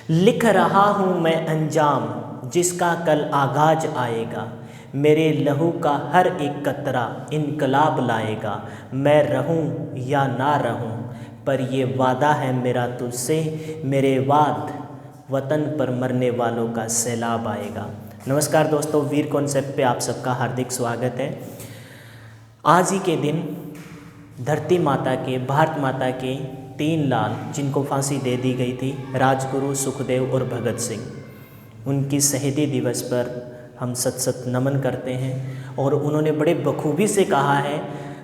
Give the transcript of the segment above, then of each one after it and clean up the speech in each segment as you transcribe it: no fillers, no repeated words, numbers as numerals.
लिख रहा हूँ मैं अंजाम जिसका कल आगाज आएगा। मेरे लहू का हर एक कतरा इनकलाब लाएगा। मैं रहूँ या ना रहूँ पर ये वादा है मेरा तुझसे, मेरे बाद वतन पर मरने वालों का सैलाब आएगा। नमस्कार दोस्तों, वीर कॉन्सेप्ट पे आप सबका हार्दिक स्वागत है। आज ही के दिन धरती माता के, भारत माता के 3 लाल जिनको फांसी दे दी गई थी, राजगुरु, सुखदेव और भगत सिंह, उनकी शहीदी दिवस पर हम सत सत नमन करते हैं। और उन्होंने बड़े बखूबी से कहा है,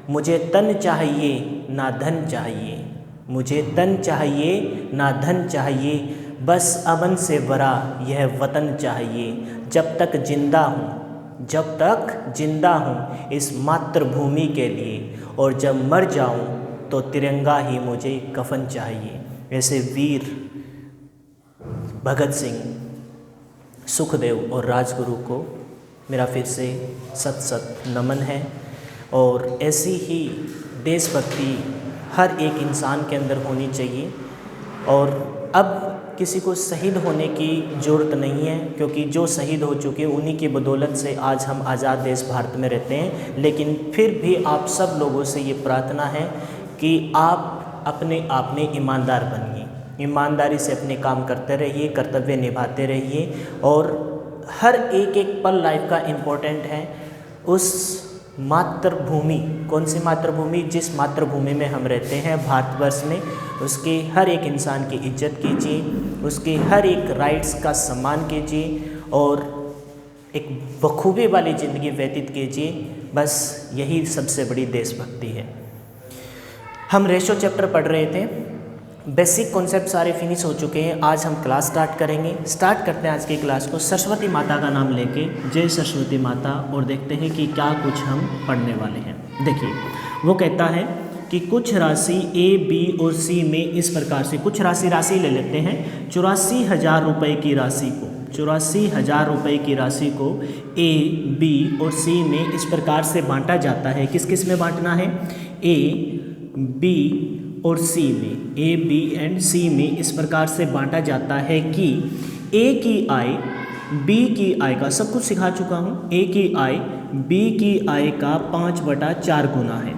मुझे तन चाहिए ना धन चाहिए, मुझे तन चाहिए ना धन चाहिए, बस अमन से भरा यह वतन चाहिए। जब तक जिंदा हूँ, जब तक जिंदा हूँ इस मातृभूमि के लिए, और जब मर जाऊँ तो तिरंगा ही मुझे कफन चाहिए। ऐसे वीर भगत सिंह, सुखदेव और राजगुरु को मेरा फिर से सत सत नमन है। और ऐसी ही देशभक्ति हर एक इंसान के अंदर होनी चाहिए। और अब किसी को शहीद होने की ज़रूरत नहीं है, क्योंकि जो शहीद हो चुके उन्हीं की बदौलत से आज हम आज़ाद देश भारत में रहते हैं। लेकिन फिर भी आप सब लोगों से ये प्रार्थना है कि आप अपने आप में ईमानदार बनिए, ईमानदारी से अपने काम करते रहिए, कर्तव्य निभाते रहिए। और हर एक एक पल लाइफ का इम्पोर्टेंट है। उस मातृभूमि, कौन सी मातृभूमि, जिस मातृभूमि में हम रहते हैं भारतवर्ष में, उसके हर एक इंसान की इज्जत कीजिए, उसके हर एक राइट्स का सम्मान कीजिए और एक बखूबी वाली ज़िंदगी व्यतीत कीजिए। बस यही सबसे बड़ी देशभक्ति है। हम रेशो चैप्टर पढ़ रहे थे, बेसिक कॉन्सेप्ट सारे फिनिश हो चुके हैं। आज हम क्लास स्टार्ट करेंगे। स्टार्ट करते हैं आज की क्लास को सरस्वती माता का नाम लेके। जय सरस्वती माता। और देखते हैं कि क्या कुछ हम पढ़ने वाले हैं। देखिए, वो कहता है कि कुछ राशि ए, बी और सी में इस प्रकार से, कुछ राशि ले लेते हैं। 84,000 रुपये की राशि को, 84,000 रुपये की राशि को ए, बी और सी में इस प्रकार से बांटा जाता है। किस किस में बांटना है? ए, बी और सी में, ए, बी एंड सी में इस प्रकार से बांटा जाता है कि ए की आय बी की आय का, सब कुछ सिखा चुका हूँ, ए की आय बी की आय का 5/4 गुना है,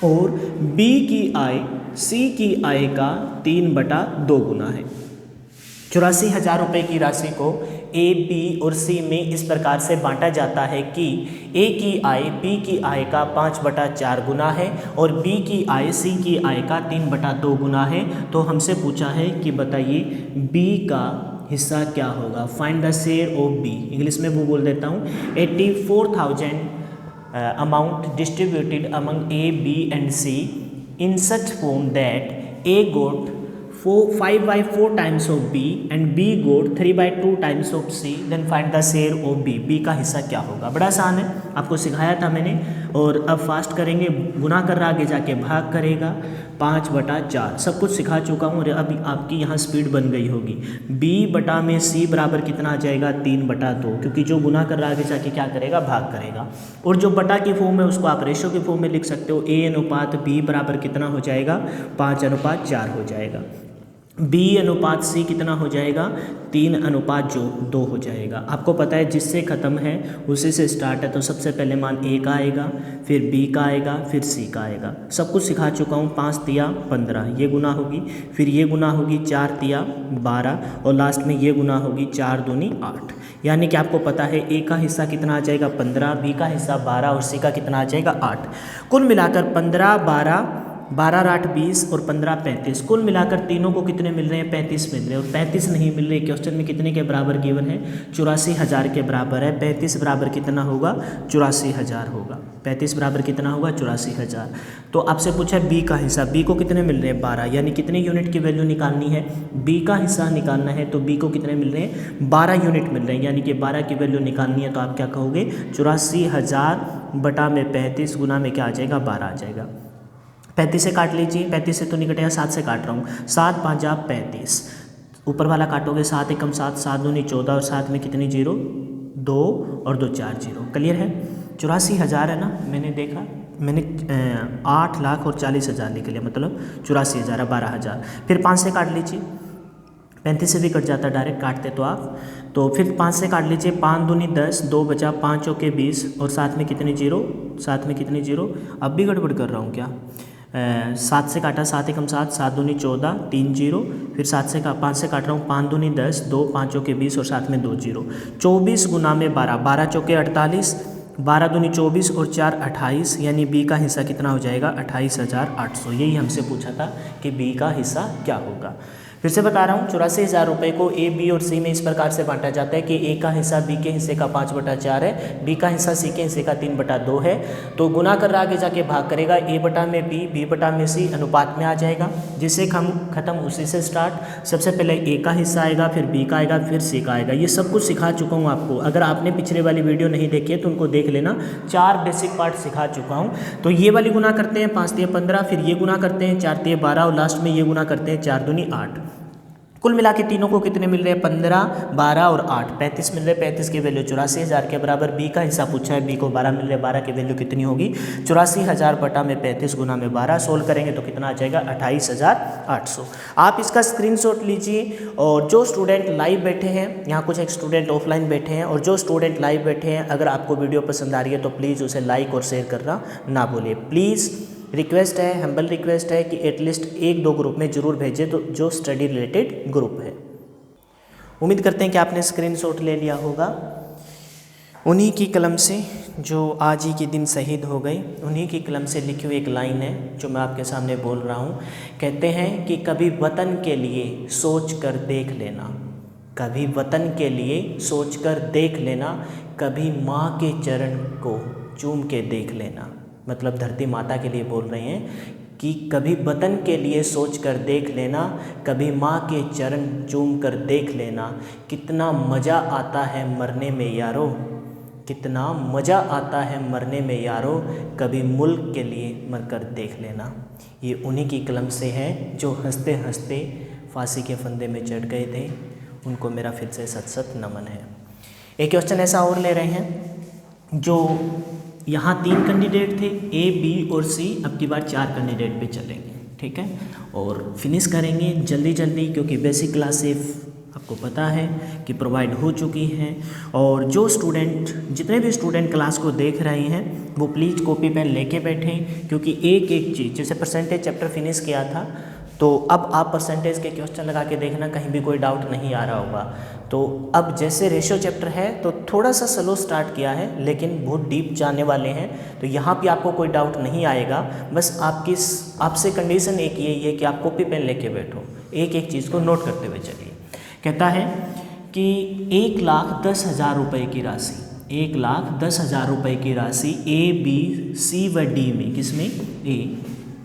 और बी की आय सी की आय का 3/2 गुना है। 84,000 रुपये की राशि को ए, बी और सी में इस प्रकार से बांटा जाता है कि ए की आय बी की आय का 5/4 गुना है और बी की आय सी की आय का 3/2 गुना है। तो हमसे पूछा है कि बताइए बी का हिस्सा क्या होगा। Find the share of B. English में वो बोल देता हूँ, 84,000 amount distributed among A, B and C in such form that A got 5/4 times of B and B got 3/2 times of C, then find the share of B। B का हिस्सा क्या होगा। बड़ा आसान है, आपको सिखाया था मैंने। और अब फास्ट करेंगे, गुना कर रहा आगे जाके भाग करेगा, 5/4 सब कुछ सिखा चुका हूँ। और अभी आपकी यहाँ स्पीड बन गई होगी। B बटा में C बराबर कितना आ जाएगा? 3/2, क्योंकि जो गुना कर रहा आगे जाके क्या करेगा? भाग करेगा। और जो बटा की फॉर्म है उसको आप रेशो की फॉर्म में लिख सकते हो। A अनुपात B बराबर कितना हो जाएगा? 5/4 हो जाएगा। B अनुपात C कितना हो जाएगा? 3/2 हो जाएगा। आपको पता है जिससे ख़त्म है उसी से स्टार्ट है, तो सबसे पहले मान A का आएगा, फिर B का आएगा, फिर C का आएगा। सब कुछ सिखा चुका हूँ। 5 तिया 15 ये गुना होगी, फिर ये गुना होगी 4 तिया 12, और लास्ट में ये गुना होगी 4 दूनी 8। यानी कि आपको पता है A का हिस्सा कितना आ जाएगा? 15, B का हिस्सा 12 और C का कितना आ जाएगा? 8। कुल मिलाकर 15, 12 8 20 और 15 35, कुल मिलाकर तीनों को कितने मिल रहे हैं? 35 मिल रहे हैं। और 35 नहीं मिल रहे, क्वेश्चन में कितने के बराबर गिवन है? 84,000 के बराबर है। 35 बराबर कितना होगा? 84,000 होगा। 35 बराबर कितना होगा? 84,000। तो आपसे पूछा है बी का हिस्सा, बी को कितने मिल रहे हैं? 12। यानी कितने यूनिट की वैल्यू निकालनी है? बी का हिस्सा निकालना है, तो बी को कितने मिल रहे हैं? 12 यूनिट मिल रहे हैं। यानी कि 12 की वैल्यू निकालनी है, तो आप क्या कहोगे? 84,000 बटा में 35 गुना में क्या आ जाएगा? 12 आ जाएगा। 35 से काट लीजिए, 35 से तो नहीं कटेगा, 7 से काट रहा हूँ। 7 5 35, ऊपर वाला काटोगे 7 एकम 7, 7 दूनी 14 और 7 में कितनी जीरो? 2 और 2 4 जीरो। क्लियर है? 84,000 है ना, मैंने देखा, मैंने 8,40,000 लिख लिया, मतलब 84,000 12,000। फिर 5 से काट लीजिए, 35 से भी कट जाता डायरेक्ट काटते तो आप, तो फिर 5 से काट लीजिए, 5 दूनी 10, 2 बचा, 5 चौके 20 और साथ में कितनी जीरो, साथ में कितनी जीरो, अब भी गड़बड़ कर रहा हूँ क्या, 7 से काटा, 7 एकम 7, 7 दूनी 14, 3 जीरो, फिर 5 से काट रहा हूँ, 5 दूनी 10, 2 5 चौके 20 और साथ में 2 जीरो, 24 गुना में 12, 12 चौके 48, 12 दूनी 24 और 4 28, यानी बी का हिस्सा कितना हो जाएगा 28,800। यही हमसे पूछा था कि बी का हिस्सा क्या होगा। फिर से बता रहा हूँ, 84,000 रुपये को ए, बी और सी में इस प्रकार से बांटा जाता है कि ए का हिस्सा बी के हिस्से का 5/4 है, बी का हिस्सा सी के हिस्से का 3/2 है। तो गुना कर रहा आगे जाके भाग करेगा, ए बटा में बी, बी बटा में सी अनुपात में आ जाएगा। जिससे हम खत्म उसी से स्टार्ट, सबसे पहले ए का हिस्सा आएगा, फिर बी का आएगा, फिर सी का आएगा। ये सब कुछ सिखा चुका हूँ आपको, अगर आपने पिछले वाली वीडियो नहीं देखी है तो उनको देख लेना, 4 बेसिक पार्ट सिखा चुका हूँ। तो ये वाली गुना करते हैं 5 × 15, फिर ये गुना करते हैं 4 × 12 और लास्ट में ये गुना करते हैं 4 दूनी 8। कुल मिला के तीनों को कितने मिल रहे हैं 15, 12 और 8, 35 मिल रहे हैं। 35 की वैल्यू 84,000 के बराबर। बी का हिस्सा पूछा है, बी को 12 मिल रहे हैं, 12 की वैल्यू कितनी होगी 84,000 बटा में 35 गुना में 12, सोल्व करेंगे तो कितना आ जाएगा 28,800। आप इसका स्क्रीनशॉट लीजिए और जो स्टूडेंट लाइव बैठे हैं, यहाँ कुछ एक स्टूडेंट ऑफलाइन बैठे हैं, और जो स्टूडेंट लाइव बैठे हैं, अगर आपको वीडियो पसंद आ रही है तो प्लीज़ उसे लाइक और शेयर करना ना भूलिए। प्लीज़ रिक्वेस्ट है, हम्बल रिक्वेस्ट है कि एटलीस्ट 1-2 ग्रुप में ज़रूर भेजें तो जो स्टडी रिलेटेड ग्रुप है। उम्मीद करते हैं कि आपने स्क्रीनशॉट ले लिया होगा। उन्हीं की कलम से जो आज ही के दिन शहीद हो गए, उन्हीं की कलम से लिखी हुई एक लाइन है जो मैं आपके सामने बोल रहा हूँ। कहते हैं कि कभी वतन के लिए सोच कर देख लेना, कभी वतन के लिए सोच कर देख लेना, कभी माँ के चरण को चूम के देख लेना। मतलब धरती माता के लिए बोल रहे हैं कि कभी वतन के लिए सोच कर देख लेना, कभी माँ के चरण चूम कर देख लेना, कितना मज़ा आता है मरने में यारो, कितना मज़ा आता है मरने में यारो, कभी मुल्क के लिए मर कर देख लेना। ये उन्हीं की कलम से है जो हंसते हंसते फांसी के फंदे में चढ़ गए थे, उनको मेरा फिर से सत नमन है। एक क्वेश्चन ऐसा और ले रहे हैं, जो यहाँ 3 कैंडिडेट थे ए, बी और सी, अब की बार 4 कैंडिडेट पे चलेंगे, ठीक है, और फिनिश करेंगे जल्दी जल्दी क्योंकि बेसिक क्लासेस आपको पता है कि प्रोवाइड हो चुकी हैं। और जो स्टूडेंट, जितने भी स्टूडेंट क्लास को देख रहे हैं वो प्लीज़ कॉपी पेन लेके बैठें, क्योंकि एक एक चीज़, जैसे परसेंटेज चैप्टर फिनिश किया था तो अब आप परसेंटेज के क्वेश्चन लगा के देखना, कहीं भी कोई डाउट नहीं आ रहा होगा। तो अब जैसे रेशियो चैप्टर है तो थोड़ा सा स्लो स्टार्ट किया है, लेकिन बहुत डीप जाने वाले हैं, तो यहाँ पे आपको कोई डाउट नहीं आएगा। बस आपसे कंडीशन एक यही है कि आप कॉपी पेन लेके बैठो, एक एक चीज़ को नोट करते हुए चलिए। कहता है कि 1,10,000 रुपये की राशि, 1,10,000 रुपये की राशि ए, बी, सी व डी में, किसमें, ए,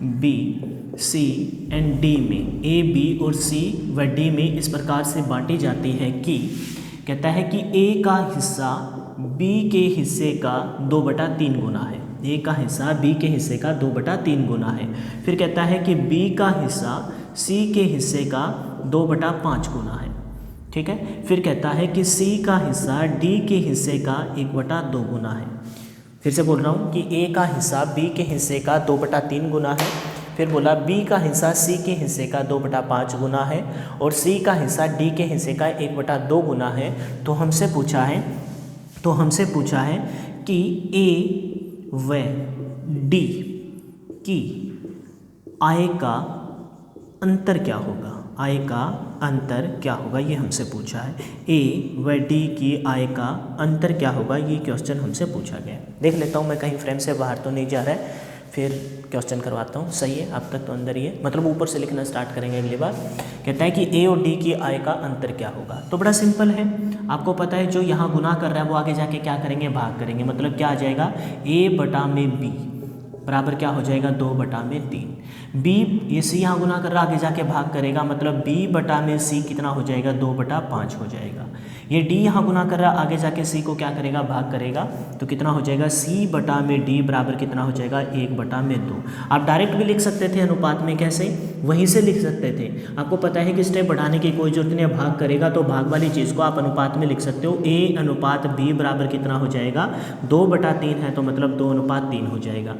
बी, सी एंड डी में, ए, बी और सी व डी में इस प्रकार से बांटी जाती है कि, कहता है कि ए का हिस्सा बी के हिस्से का 2/3 गुना है, ए का हिस्सा बी के हिस्से का 2/3 गुना है। फिर कहता है कि बी का हिस्सा सी के हिस्से का 2/5 गुना है, ठीक है। फिर कहता है कि सी का हिस्सा डी के हिस्से का 1/2 गुना है। फिर से बोल रहा हूँ कि ए का हिस्सा बी के हिस्से का 2/3 गुना है। फिर बोला बी का हिस्सा सी के हिस्से का 2/5 गुना है और सी का हिस्सा डी के हिस्से का 1/2 गुना है। तो हमसे पूछा है कि ए व डी की आय का अंतर क्या होगा, आय का अंतर क्या होगा, ये हमसे पूछा है। ए व डी की आय का अंतर क्या होगा, ये क्वेश्चन हमसे पूछा गया। देख लेता हूँ मैं कहीं फ्रेम से बाहर तो नहीं जा रहा है, फिर क्वेश्चन करवाता हूँ। सही है, अब तक तो अंदर ही है, मतलब ऊपर से लिखना स्टार्ट करेंगे अगली बार। कहता है कि ए और डी की आय का अंतर क्या होगा। तो बड़ा सिंपल है, आपको पता है जो यहाँ गुना कर रहा है वो आगे जाके क्या करेंगे, भाग करेंगे। मतलब क्या आ जाएगा, ए बटा में बी बराबर क्या हो जाएगा, 2/3। बी, ये सी यहाँ गुना कर रहा है, आगे जाके भाग करेगा, मतलब बी बटा में सी कितना हो जाएगा, 2/5 हो जाएगा। ये डी यहाँ गुना कर रहा है, आगे जाके सी को क्या करेगा, भाग करेगा, तो कितना हो जाएगा, सी बटा में डी बराबर कितना हो जाएगा, 1/2। आप डायरेक्ट भी लिख सकते थे अनुपात में, कैसे, वहीं से लिख सकते थे। आपको पता है कि स्टेप बढ़ाने की कोई जरूरत नहीं है, भाग करेगा तो भाग वाली चीज़ को आप अनुपात में लिख सकते हो। ए अनुपात बी बराबर कितना हो जाएगा, 2/3 है तो मतलब 2/3 हो जाएगा।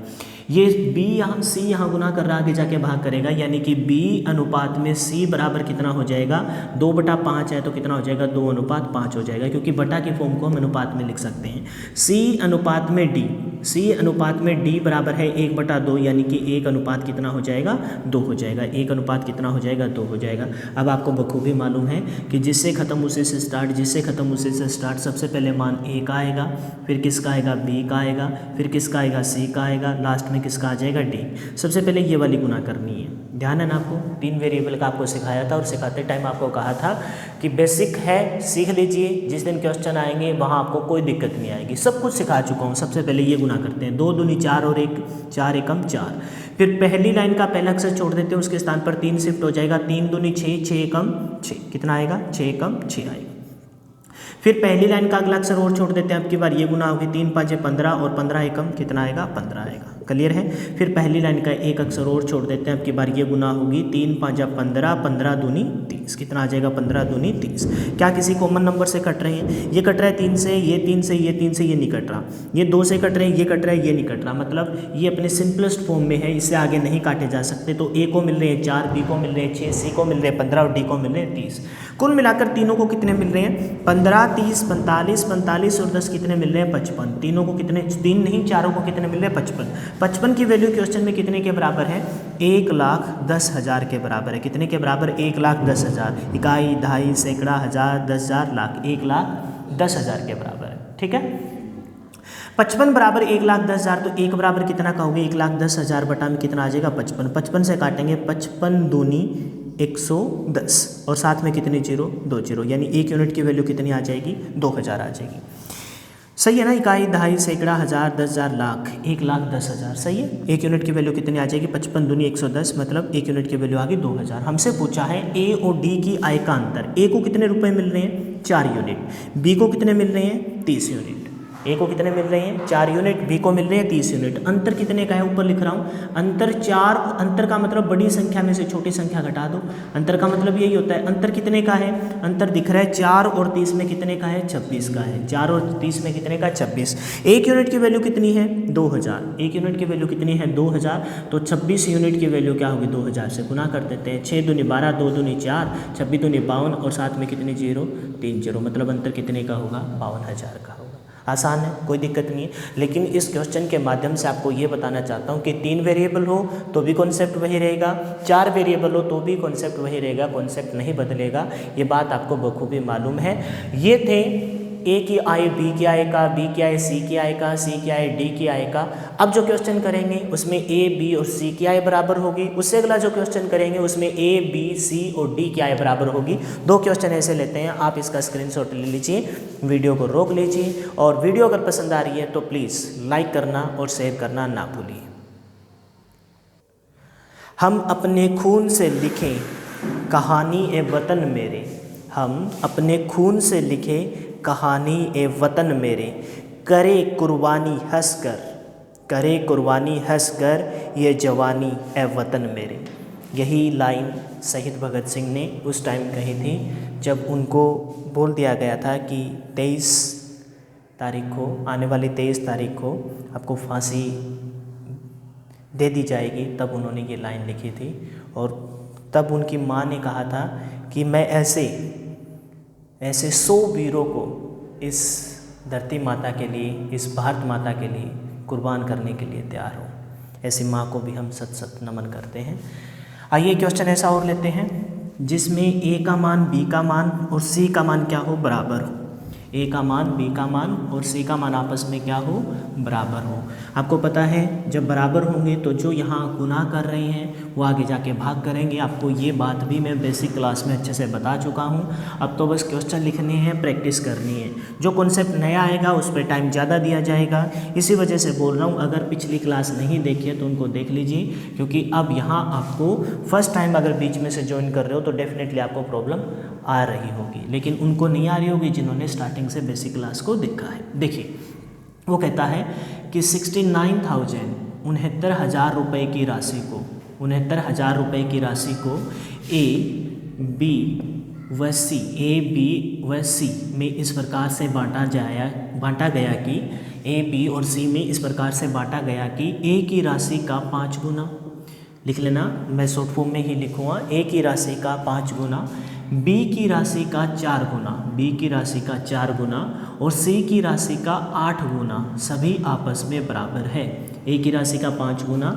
ये b यहाँ c यहाँ गुना कर रहा है, आगे जाके भाग करेगा, यानी कि b अनुपात में c बराबर कितना हो जाएगा 2/5 है तो कितना हो जाएगा 2:5 हो जाएगा, क्योंकि बटा की फॉर्म को हम अनुपात में लिख सकते हैं। c अनुपात में d बराबर है 1/2, यानी कि 1 अनुपात कितना हो जाएगा 2 हो जाएगा, 1 अनुपात कितना हो जाएगा 2 हो जाएगा। अब आपको बखूबी मालूम है कि जिससे ख़त्म उसी से स्टार्ट, सबसे पहले मान a का आएगा, फिर किसका आएगा b का आएगा, फिर किसका आएगा c का आएगा, लास्ट में किसका आ जाएगा d। सबसे पहले ये वाली गुना करनी है, ध्यान है ना आपको, 3 वेरिएबल का आपको सिखाया था और सिखाते टाइम आपको कहा था कि बेसिक है सीख लीजिए, जिस दिन क्वेश्चन आएंगे वहाँ आपको कोई दिक्कत नहीं आएगी, सब कुछ सिखा चुका हूँ। सबसे पहले ये गुना करते हैं, 2 दूनी 4 और 1 4 एकम 4, फिर पहली लाइन का पहला अक्षर छोड़ देते हैं, उसके स्थान पर 3 शिफ्ट हो जाएगा, 3 दूनी 6 6 एकम 6, कितना आएगा 6 एकम 6 आएगा। फिर पहली लाइन का अगला अक्षर और छोड़ देते हैं, अब की बार ये गुना होगी, 3 5 15 और 15 एकम कितना आएगा 15 आएगा, क्लियर है। फिर पहली लाइन का एक अक्षर और छोड़ देते हैं, अब की बार ये गुना होगी, 3 5 15 15 दूनी 30, कितना आ जाएगा 15 दूनी 30। क्या किसी कॉमन नंबर से कट रहे हैं? ये कट रहा है 3 से, ये 3 से, ये 3 से, ये नहीं कट रहा, ये 2 से कट रहे हैं, ये कट रहा है, ये नहीं कट रहा, मतलब ये अपने सिंपलेस्ट फॉर्म में है, इससे आगे नहीं काटे जा सकते। तो ए को मिल रहे हैं 4, बी को मिल रहे हैं 6, सी को मिल रहे हैं 15 और डी को मिल रहे हैं 30। कुल मिलाकर तीनों को कितने मिल रहे हैं 15 30 45 और 10 कितने मिल रहे हैं 55। तीनों को कितने, 3 नहीं चारों को कितने मिल रहे हैं 55। 55 की वैल्यू क्वेश्चन में कितने के बराबर है 1,10,000 के बराबर है। कितने के बराबर 1,10,000, इकाई दहाई सैकड़ा हज़ार 10,000 लाख, 1,10,000 के बराबर है, ठीक है। 55 बराबर 1,10,000, तो 1 बराबर कितना कहोगे 1,10,000 बटा में कितना आ जाएगा 55। 55 से काटेंगे, 55 दूनी 110 और साथ में कितनी जीरो 2 जीरो, यानी 1 यूनिट की वैल्यू कितनी आ जाएगी 2,000 आ जाएगी। सही है ना, इकाई दहाई सैकड़ा हज़ार 10,000 लाख, 1,10,000 सही है। 1 यूनिट की वैल्यू कितनी आ जाएगी 55 दूनी 110, मतलब 1 यूनिट की वैल्यू आ गई 2,000। हमसे पूछा है ए और डी की आय का अंतर। ए को कितने रुपए मिल रहे हैं 4 यूनिट, बी को कितने मिल रहे हैं 30 यूनिट। ए को कितने मिल रहे हैं 4 यूनिट, बी को मिल रहे हैं 30 यूनिट। अंतर कितने का है ऊपर लिख रहा हूँ, अंतर 4। अंतर का मतलब बड़ी संख्या में से छोटी संख्या घटा दो, अंतर का मतलब यही होता है। अंतर कितने का है, अंतर दिख रहा है 4 और 30 में कितने का है 26 का है, 4 और 30 में कितने का 26। 1 यूनिट की वैल्यू कितनी है 2,000, 1 यूनिट की वैल्यू कितनी है 2,000, तो 26 यूनिट की वैल्यू क्या होगी 2,000 से गुना कर देते हैं। 6 दूनी 12, 2 दूनी 4, 26 दूनी 52 और साथ में कितने जीरो 3 जीरो, मतलब अंतर कितने का होगा 52,000 का होगा। आसान है, कोई दिक्कत नहीं है। लेकिन इस क्वेश्चन के माध्यम से आपको ये बताना चाहता हूँ कि 3 वेरिएबल हो तो भी कॉन्सेप्ट वही रहेगा, 4 वेरिएबल हो तो भी कॉन्सेप्ट वही रहेगा, कॉन्सेप्ट नहीं बदलेगा। ये बात आपको बखूबी मालूम है। ये थे ए की आय बी की आय का, बी की आय सी की आय का, सी की आय डी की आय का। अब जो क्वेश्चन करेंगे उसमें ए बी और सी की आय बराबर होगी। उससे अगला जो क्वेश्चन करेंगे उसमें ए बी सी और डी की आय बराबर होगी। 2 क्वेश्चन ऐसे लेते हैं, आप इसका स्क्रीनशॉट ले लीजिए, वीडियो को रोक लीजिए और वीडियो अगर पसंद आ रही है तो प्लीज़ लाइक करना और शेयर करना ना भूलिए। हम अपने खून से लिखें कहानी ए वतन मेरे, हम अपने खून से लिखें कहानी ए वतन मेरे, करे कुर्बानी हंसकर, करे कुर्बानी हंसकर ये जवानी ए वतन मेरे। यही लाइन शहीद भगत सिंह ने उस टाइम कही थी जब उनको बोल दिया गया था कि 23 तारीख को, आने वाली 23 तारीख को आपको फांसी दे दी जाएगी। तब उन्होंने ये लाइन लिखी थी और तब उनकी माँ ने कहा था कि मैं ऐसे 100 वीरों को इस धरती माता के लिए, इस भारत माता के लिए कुर्बान करने के लिए तैयार हूँ। ऐसी माँ को भी हम सत सत नमन करते हैं। आइए क्वेश्चन ऐसा और लेते हैं जिसमें ए का मान बी का मान और सी का मान क्या हो बराबर हो। ए का मान बी का मान और सी का मान आपस में क्या हो बराबर हो। आपको पता है जब बराबर होंगे तो जो यहाँ गुना कर रहे हैं वो आगे जाके भाग करेंगे। आपको ये बात भी मैं बेसिक क्लास में अच्छे से बता चुका हूँ। अब तो बस क्वेश्चन लिखने हैं, प्रैक्टिस करनी है। जो कॉन्सेप्ट नया आएगा उस पर टाइम ज़्यादा दिया जाएगा, इसी वजह से बोल रहा हूँ। अगर पिछली क्लास नहीं देखी है तो उनको देख लीजिए, क्योंकि अब यहाँ आपको फर्स्ट टाइम अगर बीच में से ज्वाइन कर रहे हो तो डेफिनेटली आपको प्रॉब्लम आ रही होगी, लेकिन उनको नहीं आ रही होगी जिन्होंने स्टार्टिंग से बेसिक क्लास को देखा है। देखिए वो कहता है कि 69,69,000 रुपये की राशि को, 69,000 रुपये की राशि को ए बी व सी, ए बी व सी में इस प्रकार से बांटा गया कि ए बी और सी में इस प्रकार से बांटा गया कि ए की राशि का 5 गुना, लिख लेना, मैं शॉर्ट फॉर्म में ही लिखूँगा, ए की राशि का 5 गुना, बी की राशि का 4 गुना, बी की राशि का 4 गुना और सी की राशि का 8 गुना सभी आपस में बराबर है। ए की राशि का 5 गुना,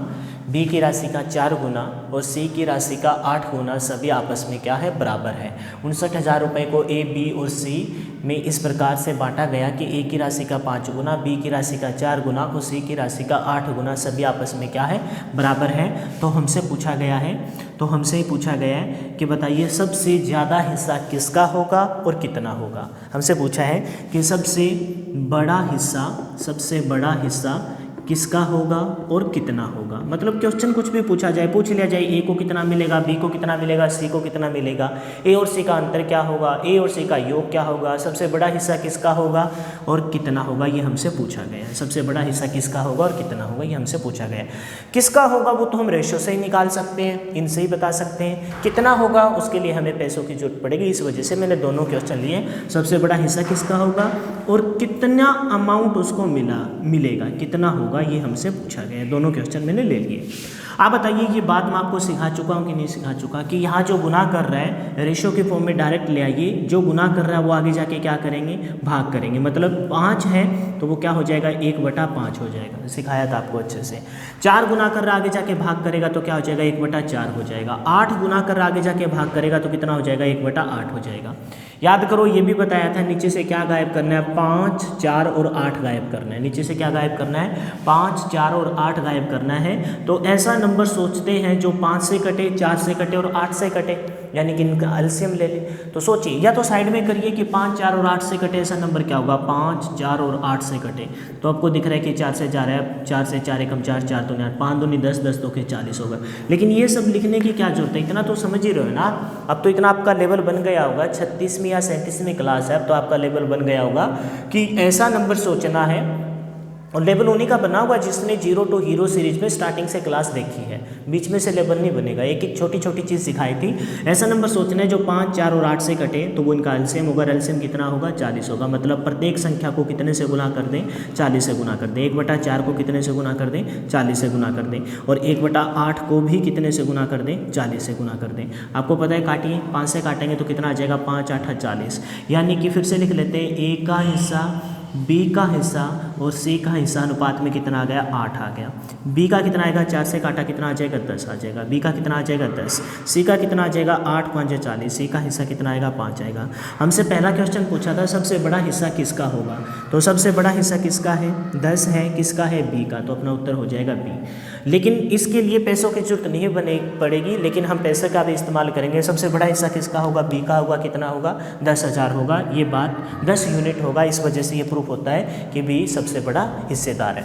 बी की राशि का 4 गुना और सी की राशि का 8 गुना सभी आपस में क्या है, बराबर है। 59,000 रुपये को ए, बी और सी में इस प्रकार से बांटा गया कि ए की राशि का 5 गुना, बी की राशि का 4 गुना और सी की राशि का 8 गुना सभी आपस में क्या है, बराबर है। तो हमसे पूछा गया है कि बताइए सबसे ज़्यादा हिस्सा किसका होगा और कितना होगा। हमसे पूछा है कि सबसे बड़ा हिस्सा किसका होगा और कितना होगा। मतलब क्वेश्चन कुछ भी पूछ लिया जाए, ए को कितना मिलेगा, बी को कितना मिलेगा, सी को कितना मिलेगा, ए और सी का अंतर क्या होगा, ए और सी का योग क्या होगा, सबसे बड़ा हिस्सा किसका होगा और कितना होगा, ये हमसे पूछा गया है। सबसे बड़ा हिस्सा किसका होगा और कितना होगा, ये हमसे पूछा गया है। किसका होगा वो तो हम रेशो से ही निकाल सकते हैं, इनसे ही बता सकते हैं। कितना होगा उसके लिए हमें पैसों की जरूरत पड़ेगी, इस वजह से मैंने दोनों क्वेश्चन लिए। सबसे बड़ा हिस्सा किसका होगा और कितना अमाउंट उसको मिलेगा, कितना होगा, ये हमसे पूछा गया है। दोनों क्वेश्चन मैंने ले लिए। आप बताइए ये बात मैं आपको सिखा चुका हूँ कि नहीं सिखा चुका, कि यहाँ जो गुना कर रहा है रेशो के फॉर्म में डायरेक्ट ले आइए, जो गुना कर रहा है वो आगे जाके क्या करेंगे, भाग करेंगे। मतलब 5 है तो वो क्या हो जाएगा, 1/5 हो जाएगा। सिखाया था आपको अच्छे से। 4 गुना कर रहा आगे जाके भाग करेगा तो क्या हो जाएगा, 1/4 हो जाएगा। 8 गुना कर रहा आगे जाके भाग करेगा तो कितना हो जाएगा, 1/8 हो जाएगा। याद करो ये भी बताया था नीचे से क्या गायब करना है, 5, 4 और 8 गायब करना है। नीचे से क्या गायब करना है, 5, 4 और 8 गायब करना है। तो ऐसा नंबर सोचते हैं जो 5 से कटे, 4 से कटे और 8 से कटे, यानी कि इनका एलसीएम ले ले। तो सोचिए, या तो साइड में करिए कि 5, 4 और 8 से कटे, ऐसा नंबर क्या होगा, 5, 4 और 8 से कटे। तो आपको दिख रहा है कि 4 से जा रहा है, 4 से 4 एकम 4, 4 दूनी 8, 5 दूनी 10, 10 दो के 40 होगा। लेकिन ये सब लिखने की क्या जरूरत है, इतना तो समझ ही रहे हो ना। अब तो इतना आपका लेवल बन गया होगा, 36वीं या 37वीं क्लास है, अब तो आपका लेवल बन गया होगा कि ऐसा नंबर सोचना है। और लेवल उन्हीं का बना हुआ जिसने 0 to हीरो सीरीज में स्टार्टिंग से क्लास देखी है, बीच में से लेवल नहीं बनेगा। एक एक छोटी छोटी चीज़ सिखाई थी। ऐसा नंबर सोचना है जो 5, 4 और 8 से कटे, तो वो इनका एलसीएम होगा। एलसीएम कितना होगा, 40 होगा। मतलब प्रत्येक संख्या को कितने से गुना कर दें, 40 से गुना कर दें। 1/4 को कितने से गुना कर दें, 40 से गुना कर दें। और 1/8 को भी कितने से गुना कर दें, 40 से गुना कर दें। आपको पता है, काटिए, 5 से काटेंगे तो कितना आ जाएगा, 5, 8, 40। यानी कि फिर से लिख लेते हैं, ए का हिस्सा, बी का हिस्सा और सी का हिस्सा अनुपात में कितना आ गया, 8 आ गया। बी का कितना आएगा, 4 से काटा कितना आ जाएगा, 10 आ जाएगा। बी का कितना आ जाएगा, 10। सी का कितना आ जाएगा, 8, 5, 40। सी का हिस्सा कितना आएगा, 5 आएगा। हमसे पहला क्वेश्चन पूछा था सबसे बड़ा हिस्सा किसका होगा, तो सबसे बड़ा हिस्सा किसका है, 10 है। किसका है, बी का। तो अपना उत्तर हो जाएगा बी। लेकिन इसके लिए पैसों की जरूरत नहीं पड़ेगी, लेकिन हम पैसे का भी इस्तेमाल करेंगे। सबसे बड़ा हिस्सा किसका होगा, बी का होगा। कितना होगा, 10,000 होगा। ये बात 10 यूनिट होगा। इस वजह से ये प्रूफ होता है कि बी सबसे बड़ा हिस्सेदार है।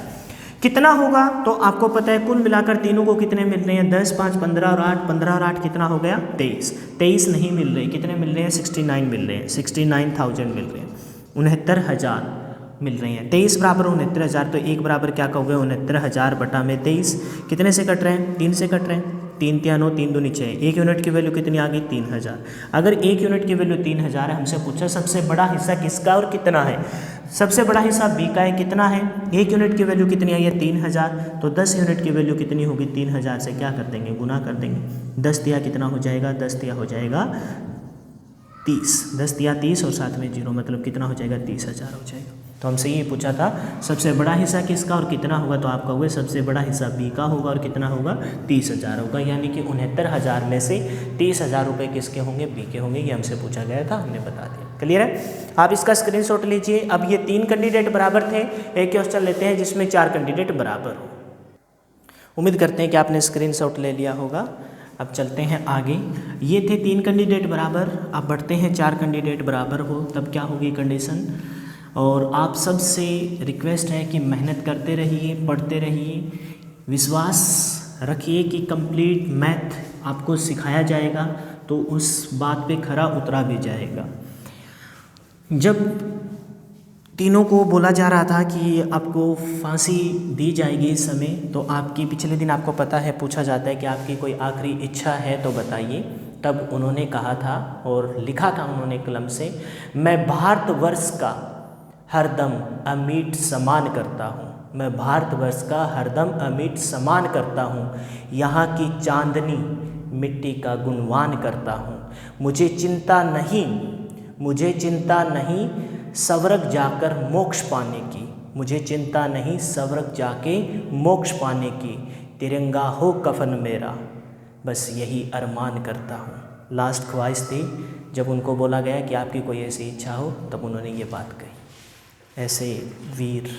कितना होगा, तो आपको पता है कुल मिलाकर तीनों को कितने मिल रहे हैं, 10, 5, 15 और 8। 15 और 8 कितना हो गया, 23। 23 नहीं मिल रहे, कितने मिल रहे हैं, 69 मिल रहे हैं। 69,000 मिल रहे हैं, 69,000 मिल रही हैं। 23 बराबर 69,000, तो 1 बराबर क्या कहोगे, 69,000 बटा में 23। कितने से कट रहे हैं, 3 से कट रहे हैं। 3 3 9, 3 2 6। 1 यूनिट की वैल्यू कितनी आ गई, 3000। अगर 1 यूनिट की वैल्यू 3000 है, हमसे पूछा सबसे बड़ा हिस्सा किसका और कितना है। सबसे बड़ा हिस्सा बी का है, कितना है, 1 यूनिट की वैल्यू कितनी आई है, 3000। तो 10 यूनिट की वैल्यू कितनी होगी, 3000 से क्या कर देंगे, गुना कर देंगे। 10 तिया कितना हो जाएगा, 10 तिया हो जाएगा 30। 10 तिया 30 और साथ में 0, मतलब कितना हो जाएगा, 30,000 हो जाएगा। तो हमसे ये पूछा था सबसे बड़ा हिस्सा किसका और कितना होगा, तो आप कहोगे सबसे बड़ा हिस्सा बी का होगा और कितना होगा, 30,000 होगा। यानी कि 69,000 में से 30,000 रुपये किसके होंगे, बी के होंगे। ये हमसे पूछा गया था, हमने बता दिया। क्लियर है। आप इसका स्क्रीनशॉट लीजिए। अब ये 3 कैंडिडेट बराबर थे, एक क्वेश्चन लेते हैं जिसमें 4 कैंडिडेट बराबर हो। उम्मीद करते हैं कि आपने स्क्रीनशॉट ले लिया होगा। अब चलते हैं आगे। ये थे 3 कैंडिडेट बराबर, अब बढ़ते हैं 4 कैंडिडेट बराबर हो, तब क्या होगी कंडीशन। और आप सबसे रिक्वेस्ट है कि मेहनत करते रहिए, पढ़ते रहिए, विश्वास रखिए कि कंप्लीट मैथ आपको सिखाया जाएगा, तो उस बात पे खरा उतरा भी जाएगा। जब तीनों को बोला जा रहा था कि आपको फांसी दी जाएगी इस समय, तो आपकी पिछले दिन आपको पता है पूछा जाता है कि आपकी कोई आखिरी इच्छा है तो बताइए। तब उन्होंने कहा था और लिखा था उन्होंने कलम से, मैं भारतवर्ष का हरदम अमिट सम्मान करता हूँ, मैं भारतवर्ष का हरदम अमिट सम्मान करता हूँ, यहाँ की चांदनी मिट्टी का गुणगान करता हूँ, मुझे चिंता नहीं स्वर्ग जाकर मोक्ष पाने की, मुझे चिंता नहीं स्वर्ग जाके मोक्ष पाने की, तिरंगा हो कफन मेरा, बस यही अरमान करता हूँ। लास्ट ख्वाहिश थी, जब उनको बोला गया कि आपकी कोई ऐसी इच्छा हो, तब उन्होंने ये बात कही। ऐसे वीर,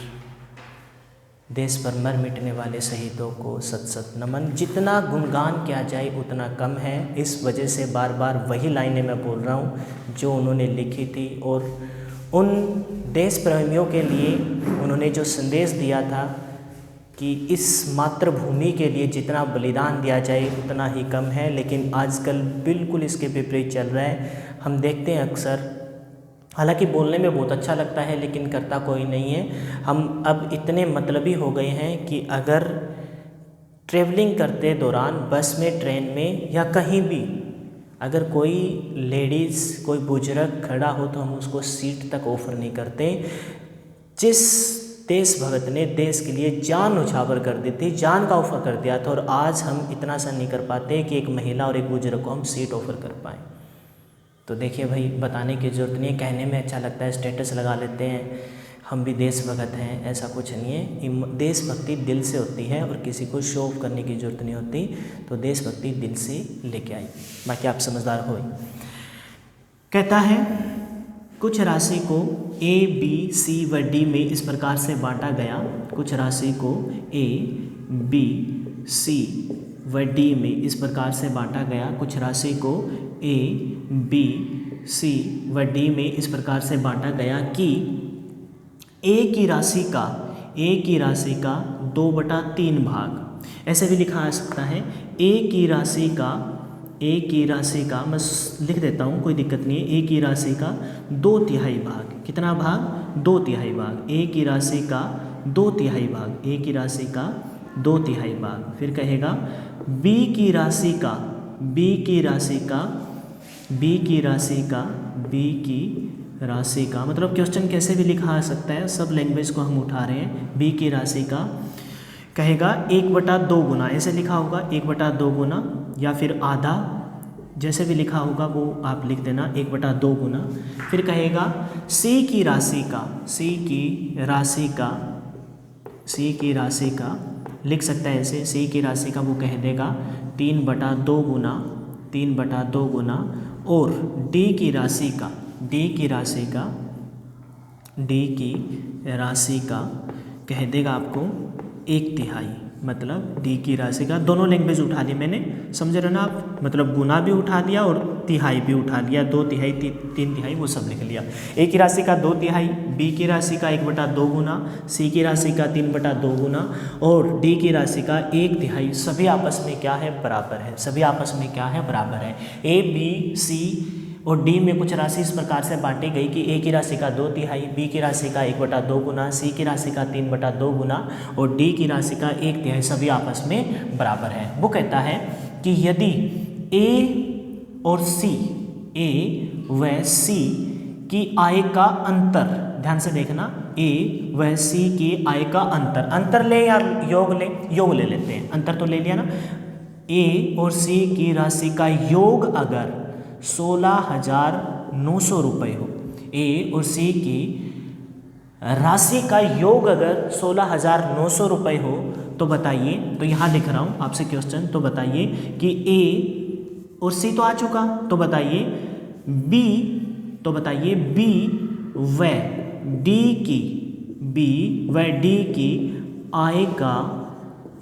देश पर मर मिटने वाले शहीदों को सत सत नमन। जितना गुणगान किया जाए उतना कम है, इस वजह से बार बार वही लाइनें मैं बोल रहा हूँ जो उन्होंने लिखी थी। और उन देश प्रेमियों के लिए उन्होंने जो संदेश दिया था कि इस मातृभूमि के लिए जितना बलिदान दिया जाए उतना ही कम है, लेकिन आजकल बिल्कुल इसके विपरीत चल रहा है। हम देखते हैं अक्सर, हालांकि बोलने में बहुत अच्छा लगता है लेकिन करता कोई नहीं है। हम अब इतने मतलबी हो गए हैं कि अगर ट्रैवलिंग करते दौरान बस में, ट्रेन में या कहीं भी अगर कोई लेडीज़, कोई बुजुर्ग खड़ा हो तो हम उसको सीट तक ऑफ़र नहीं करते। जिस देश भगत ने देश के लिए जान न्यौछावर कर दी थी, जान का ऑफ़र कर दिया था, और आज हम इतना सा नहीं कर पाते कि एक महिला और एक बुजुर्ग को हम सीट ऑफ़र कर पाएँ। तो देखिए भाई, बताने की ज़रूरत नहीं है, कहने में अच्छा लगता है, स्टेटस लगा लेते हैं हम भी देशभक्त हैं, ऐसा कुछ नहीं है। देशभक्ति दिल से होती है और किसी को शो ऑफ करने की ज़रूरत नहीं होती। तो देशभक्ति दिल से लेके आई, बाकी आप समझदार हो। कहता है कुछ राशि को ए, बी, सी व डी में इस प्रकार से बांटा गया, कुछ राशि को ए, बी, सी व डी में इस प्रकार से बांटा गया, कुछ राशि को ए, बी, सी व डी में इस प्रकार से बांटा गया कि ए की राशि का 2/3 भाग, ऐसे भी लिखा जा सकता है। ए की राशि का मैं लिख देता हूँ, कोई दिक्कत नहीं है। ए की राशि का 2/3 भाग, कितना भाग? 2/3 भाग। ए की राशि का 2/3 भाग, ए की राशि का 2/3 भाग। फिर कहेगा बी की राशि का मतलब क्वेश्चन कैसे भी लिखा जा सकता है, सब लैंग्वेज को हम उठा रहे हैं। बी की राशि का कहेगा 1/2 गुना, ऐसे लिखा होगा 1/2 गुना, या फिर आधा, जैसे भी लिखा होगा वो आप लिख देना 1/2 गुना। फिर कहेगा सी की राशि का लिख सकता है ऐसे, सी की राशि का वो कह देगा 3/2 गुना, और डी की राशि का कह देगा आपको 1/3, मतलब डी की राशि का। दोनों लैंग्वेज उठा ली मैंने, समझ रहे ना आप, मतलब गुना भी उठा लिया और तिहाई भी उठा लिया, 2/3, 3/3 वो सब लिख लिया। ए की राशि का 2/3, बी की राशि का 1/2 गुना, सी की राशि का 3/2 गुना, और डी की राशि का 1/3, सभी आपस में क्या है? बराबर है। ए, बी, सी और डी में कुछ राशि इस प्रकार से बांटी गई कि ए की राशि का 2/3, बी की राशि का 1/2 गुना, सी की राशि का 3/2 गुना और डी की राशि का 1/3, सभी आपस में बराबर है। वो कहता है कि यदि ए और सी, ए व सी की आय का अंतर, ध्यान से देखना, ए व सी की आय का अंतर ले या योग ले लेते हैं, अंतर तो ले लिया ना। ए और सी की राशि का योग अगर 16,900 रुपये हो, ए और सी की राशि का योग अगर 16,900 रुपये हो, तो बताइए, तो यहाँ लिख रहा हूँ आपसे क्वेश्चन, तो बताइए कि ए और सी तो आ चुका, तो बताइए बी व डी की आय का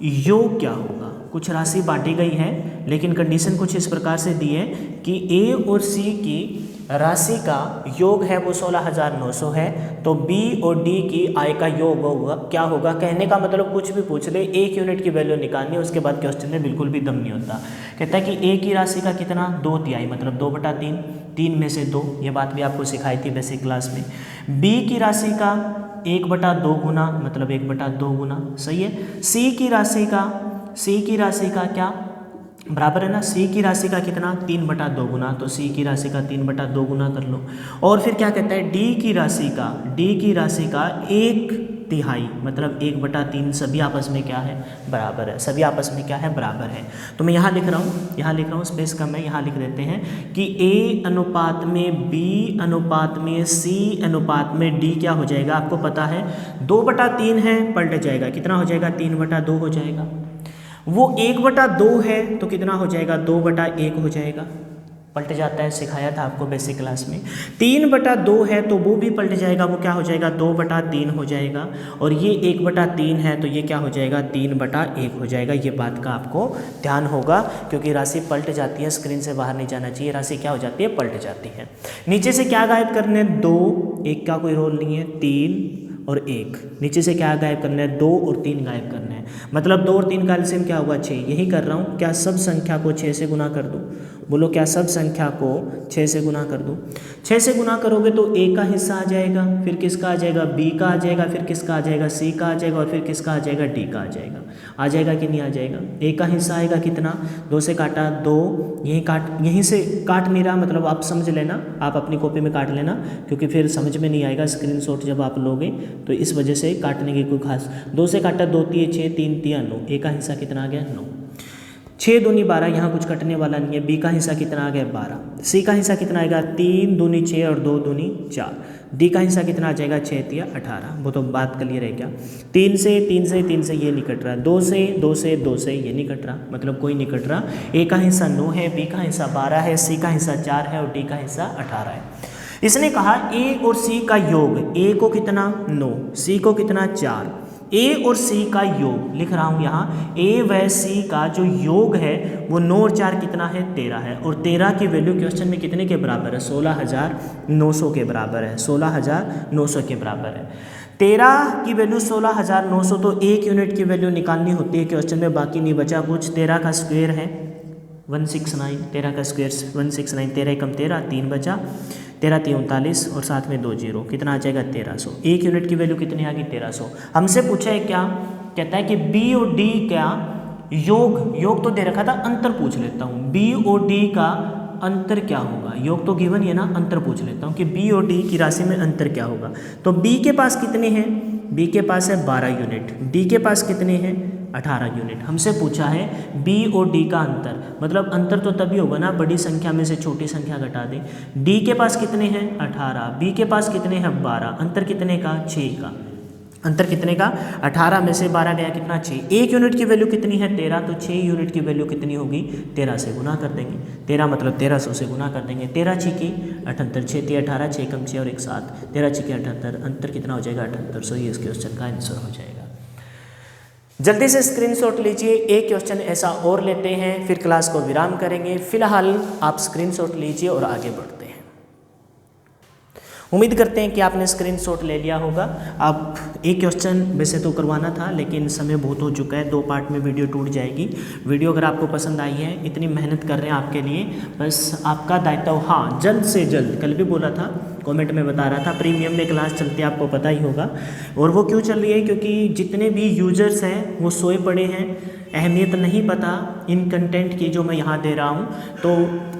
योग क्या होगा। कुछ राशि बांटी गई है लेकिन कंडीशन कुछ इस प्रकार से दी है कि ए और सी की राशि का योग है वो 16,900 है, तो बी और डी की आय का योग होगा क्या होगा। कहने का मतलब कुछ भी पूछ ले, 1 यूनिट की वैल्यू निकालनी है, उसके बाद क्वेश्चन में बिल्कुल भी दम नहीं होता। कहता है कि ए की राशि का कितना? 2/3, मतलब 2/3, 3 में से 2, ये बात भी आपको सिखाई थी बेसिक क्लास में। बी की राशि का 1/2 गुना, मतलब 1/2 गुना, सही है। सी की राशि का क्या? बराबर है ना। सी की राशि का कितना 3/2 गुना, तो सी की राशि का 3/2 गुना कर लो। और फिर क्या कहता है डी की राशि का 1/3 मतलब 1/3 सभी आपस में क्या है बराबर है, सभी आपस में क्या है बराबर है। तो मैं यहाँ लिख रहा हूँ स्पेस कम है, यहाँ लिख देते हैं कि A अनुपात में B अनुपात में C अनुपात में D क्या हो जाएगा, आपको पता है 2/3 है, पलट जाएगा, कितना हो जाएगा 3/2 हो जाएगा। वो 1/2 है तो कितना हो जाएगा 2/1 हो जाएगा, पलट जाता है, सिखाया था आपको बेसिक क्लास में। 3/2 है तो वो भी पलट जाएगा, वो क्या हो जाएगा 2/3 हो जाएगा। और ये 1/3 है तो ये क्या हो जाएगा 3/1 हो जाएगा। ये बात का आपको ध्यान होगा क्योंकि राशि पलट जाती है, स्क्रीन से बाहर नहीं जाना चाहिए, राशि क्या हो जाती है पलट जाती है। नीचे से क्या गायब करने 2, 1 का कोई रोल नहीं है, 3 और 1, नीचे से क्या गायब करना है 2 और 3 गायब करना है, मतलब 2 और 3 का एलसीएम क्या होगा 6, यही कर रहा हूँ। क्या सब संख्या को 6 से गुना कर दूँ, बोलो क्या सब संख्या को 6 से गुना कर दूँ। 6 से गुना करोगे तो A का हिस्सा आ जाएगा, फिर किसका आ जाएगा B का आ जाएगा, फिर किसका आ जाएगा C का आ जाएगा और फिर किसका आ जाएगा D का आ जाएगा कि नहीं आ जाएगा। A का हिस्सा आएगा कितना, 2 से काटा 2, यहीं से काट नहीं रहा, मतलब आप समझ लेना, आप अपनी कॉपी में काट लेना क्योंकि फिर समझ में नहीं आएगा स्क्रीनशॉट जब आप लोगे, तो इस वजह से काटने की कोई खास। 2 से काटा 2 3 6 3 3 9, A का हिस्सा कितना आ गया 9, 6 दूनी 12, यहाँ कुछ कटने वाला नहीं है। B का हिस्सा कितना आ गया 12, C का हिस्सा कितना आएगा 3 दूनी 6 और 2 दूनी 4, D का हिस्सा कितना आ जाएगा 6 3 18, वो तो बात क्लियर है क्या। 3 से ये नहीं कट रहा, 2 से ये नहीं कट रहा, मतलब कोई नहीं कट रहा। A का हिस्सा 9 है, B का हिस्सा 12 है, C का हिस्सा 4 है और D का हिस्सा 18 है। इसने कहा A और C का योग, A को कितना 9, C को कितना 4, A और C का योग लिख रहा हूँ यहाँ, A व C का जो योग है वो 9 और 4 कितना है 13 है, और 13 की वैल्यू क्वेश्चन में कितने के बराबर है 16,900 के बराबर है, 16,900 के बराबर है। 13 की वैल्यू 16,900, तो 1 यूनिट की वैल्यू निकालनी होती है क्वेश्चन में, बाकी नहीं बचा कुछ। 13 का स्क्वायर है 169, 13 का स्क्वायर 169, 13 एकम 13, 3 बचा, 13 3 39 और साथ में 2 जीरो, कितना आ जाएगा 1300। 1 यूनिट की वैल्यू कितनी आ गई 1300। हमसे पूछा है क्या, कहता है कि B और D क्या योग तो दे रखा था, अंतर पूछ लेता हूँ, B और D का अंतर क्या होगा। योग तो गिवन है ना, अंतर पूछ लेता हूँ कि B और D की राशि में अंतर क्या होगा। तो B के पास कितने हैं, B के पास है 12 यूनिट, D के पास कितने हैं 18 यूनिट। हमसे पूछा है B और D का अंतर, मतलब अंतर तो तभी होगा ना बड़ी संख्या में से छोटी संख्या घटा दें। D के पास कितने हैं 18, B के पास कितने हैं 12, अंतर कितने का 6 का, अंतर कितने का 18 में से 12 गया कितना 6। 1 यूनिट की वैल्यू कितनी है 13, तो 6 यूनिट की वैल्यू कितनी होगी 13 से गुना कर देंगे, 13 मतलब 1300 से गुना कर देंगे। 13 6 78, 6 3 18, 6 कम 6 और 1 7, 13 6 78, अंतर कितना हो जाएगा 7800, ये इस क्वेश्चन का आंसर हो जाएगा। जल्दी से स्क्रीनशॉट लीजिए, एक क्वेश्चन ऐसा और लेते हैं फिर क्लास को विराम करेंगे। फिलहाल आप स्क्रीनशॉट लीजिए और आगे बढ़ते हैं। उम्मीद करते हैं कि आपने स्क्रीनशॉट ले लिया होगा। अब एक क्वेश्चन वैसे तो करवाना था लेकिन समय बहुत हो चुका है, 2 पार्ट में वीडियो टूट जाएगी। वीडियो अगर आपको पसंद आई है, इतनी मेहनत कर रहे हैं आपके लिए, बस आपका दायित्व, हाँ जल्द से जल्द, कल भी बोला था कमेंट में बता रहा था, प्रीमियम में क्लास चलती है आपको पता ही होगा। और वो क्यों चल रही है, क्योंकि जितने भी यूजर्स हैं वो सोए पड़े हैं, अहमियत नहीं पता इन कंटेंट की जो मैं यहाँ दे रहा हूँ। तो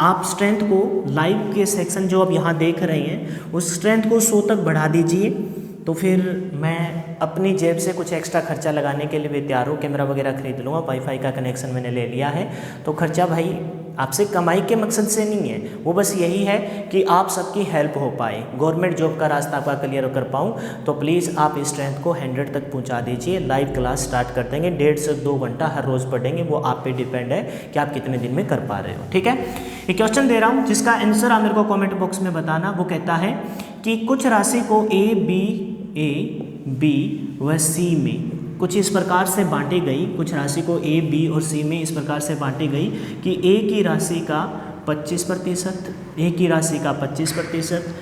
आप स्ट्रेंथ को लाइव के सेक्शन जो आप यहाँ देख रहे हैं उस स्ट्रेंथ को 100 तक बढ़ा दीजिए, तो फिर मैं अपनी जेब से कुछ एक्स्ट्रा खर्चा लगाने के लिए भी तैयार हूँ। कैमरा वगैरह खरीद लूँगा, वाईफाई का कनेक्शन मैंने ले लिया है, तो खर्चा भाई आपसे कमाई के मकसद से नहीं है, वो बस यही है कि आप सबकी हेल्प हो पाए, गवर्नमेंट जॉब का रास्ता आपका क्लियर कर पाऊँ। तो प्लीज़ आप इस स्ट्रेंथ को 100 तक पहुंचा दीजिए। लाइव क्लास स्टार्ट कर देंगे, 1.5 से 2 घंटा हर रोज़ पढ़ेंगे, वो आप पे डिपेंड है कि आप कितने दिन में कर पा रहे हो। ठीक है, एक क्वेश्चन दे रहा हूँ जिसका आंसर आप मेरे को कॉमेंट बॉक्स में बताना। वो कहता है कि कुछ राशि को A B व C में कुछ इस प्रकार से बांटी गई, कुछ राशि को A B और C में इस प्रकार से बांटी गई कि A की राशि का 25%, A की राशि का 25%,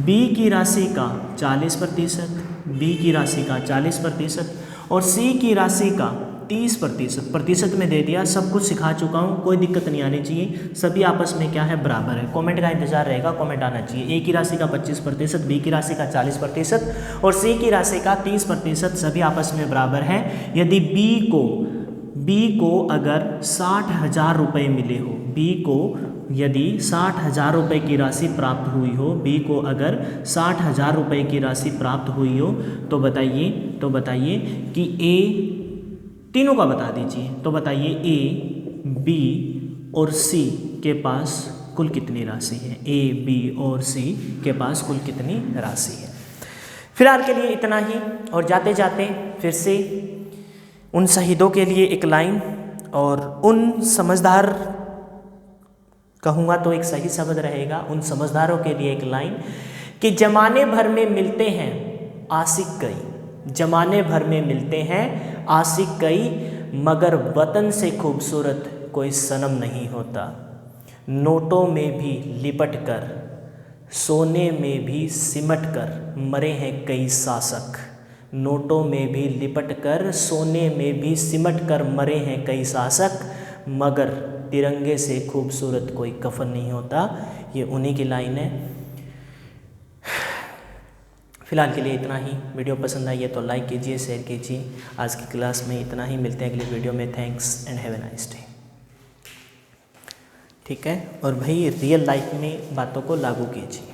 B की राशि का 40%, B की राशि का 40% और C की राशि का 30%। प्रतिशत में दे दिया, सब कुछ सिखा चुका हूँ, कोई दिक्कत नहीं आनी चाहिए, सभी आपस में क्या है बराबर है। कमेंट का इंतजार रहेगा, कमेंट आना चाहिए। A की राशि का 25%, B की राशि का 40% और C की राशि का 30%, सभी आपस में बराबर है। यदि बी को अगर 60,000 रुपये मिले हो, बी को यदि 60,000 रुपये की राशि प्राप्त हुई हो, बी को अगर 60,000 रुपये की राशि प्राप्त हुई हो, तो बताइए कि ए, तीनों का बता दीजिए, तो बताइए ए, बी और सी के पास कुल कितनी राशि है, ए, बी और सी के पास कुल कितनी राशि है। फिलहाल के लिए इतना ही, और जाते जाते फिर से उन शहीदों के लिए एक लाइन, और उन समझदार, कहूँगा तो एक सही शब्द रहेगा, उन समझदारों के लिए एक लाइन कि जमाने भर में मिलते हैं आशिक कई, जमाने भर में मिलते हैं आशिक कई, मगर वतन से खूबसूरत कोई सनम नहीं होता। नोटों में भी लिपट कर, सोने में भी सिमट कर मरे हैं कई शासक, नोटों में भी लिपट कर, सोने में भी सिमट कर मरे हैं कई शासक, मगर तिरंगे से खूबसूरत कोई कफन नहीं होता। ये उन्हीं की लाइन है। फिलहाल के लिए इतना ही। वीडियो पसंद आई है तो लाइक कीजिए, शेयर कीजिए। आज की क्लास में इतना ही, मिलते हैं अगले वीडियो में। Thanks and have a nice day. ठीक है, और भाई रियल लाइफ में बातों को लागू कीजिए।